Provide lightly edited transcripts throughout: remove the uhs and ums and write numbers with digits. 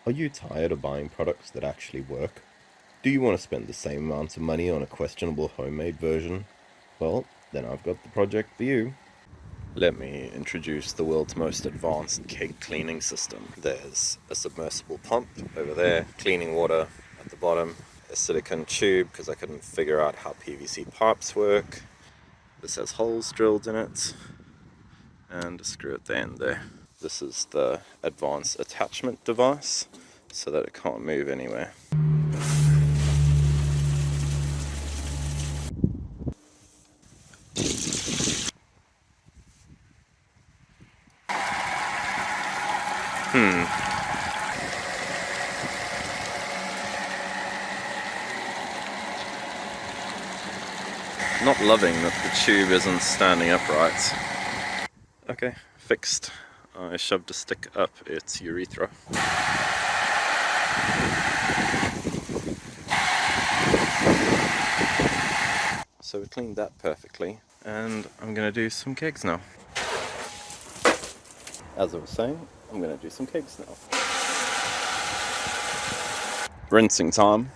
Are you tired of buying products that actually work? Do you want to spend the same amount of money on a questionable homemade version? Well, then I've got the project for you. Let me introduce the world's most advanced cake cleaning system. There's a submersible pump over there, cleaning water at the bottom, a silicone tube because I couldn't figure out how PVC pipes work. This has holes drilled in it, and a screw at the end there. This is the advanced attachment device so that it can't move anywhere. Not loving that the tube isn't standing upright. Okay, fixed. I shoved a stick up its urethra. So we cleaned that perfectly, and I'm gonna do some kegs now. As I was saying, I'm gonna do some kegs now. Rinsing time.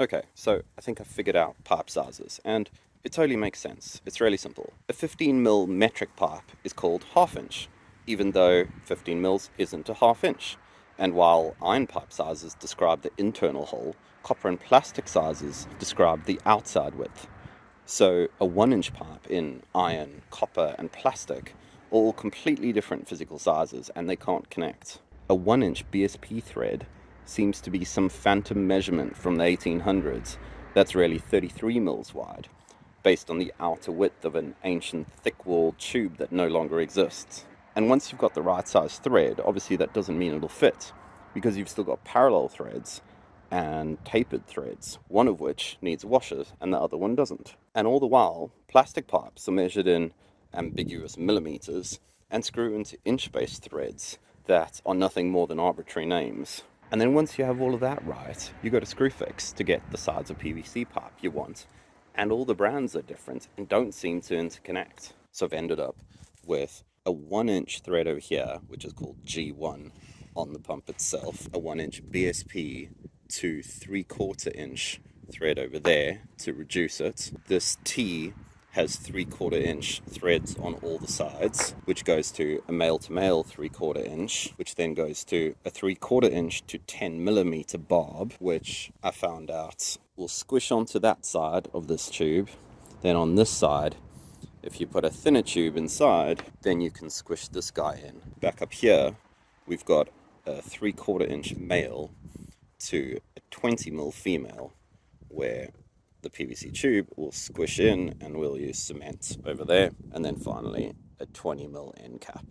Okay, so I think I figured out pipe sizes, and it totally makes sense. It's really simple. A 15mm metric pipe is called half-inch, even though 15 mils isn't a half-inch. And while iron pipe sizes describe the internal hole, copper and plastic sizes describe the outside width. So a 1-inch pipe in iron, copper, and plastic are all completely different physical sizes, and they can't connect. A 1-inch BSP thread seems to be some phantom measurement from the 1800s that's really 33 mils wide, based on the outer width of an ancient thick-walled tube that no longer exists. And once you've got the right size thread, obviously that doesn't mean it'll fit, because you've still got parallel threads and tapered threads, one of which needs washers and the other one doesn't. And all the while, plastic pipes are measured in ambiguous millimeters and screw into inch-based threads that are nothing more than arbitrary names. And then once you have all of that right, you go to Screwfix to get the size of PVC pipe you want. And all the brands are different and don't seem to interconnect. So I've ended up with a 1-inch thread over here, which is called G1 on the pump itself, a 1-inch BSP to 3/4-inch thread over there to reduce it. This T has 3/4-inch threads on all the sides, which goes to a male-to-male 3/4-inch, which then goes to a 3/4-inch to 10mm barb, which I found out will squish onto that side of this tube. Then on this side, if you put a thinner tube inside, then you can squish this guy in. Back up here, we've got a 3/4-inch male to a 20mm female, where the PVC tube will squish in and we'll use cement over there. And then finally, a 20mm end cap.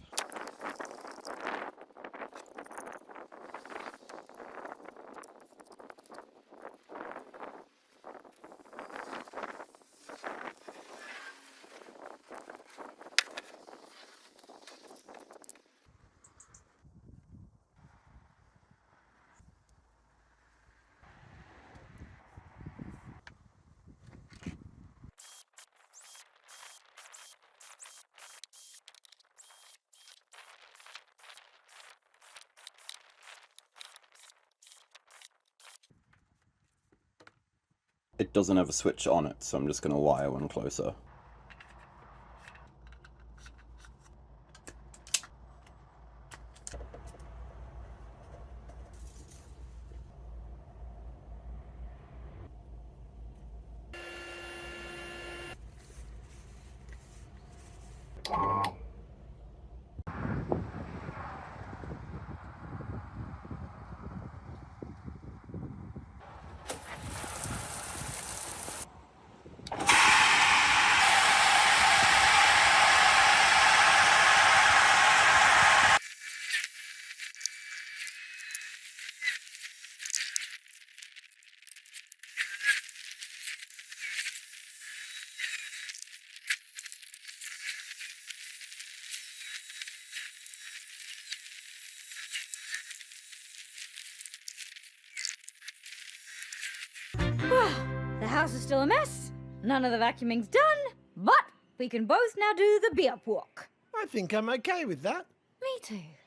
It doesn't have a switch on it, so I'm just going to wire one closer. The house is still a mess. None of the vacuuming's done, but We can both now do the beer walk. I think I'm okay with that. Me too.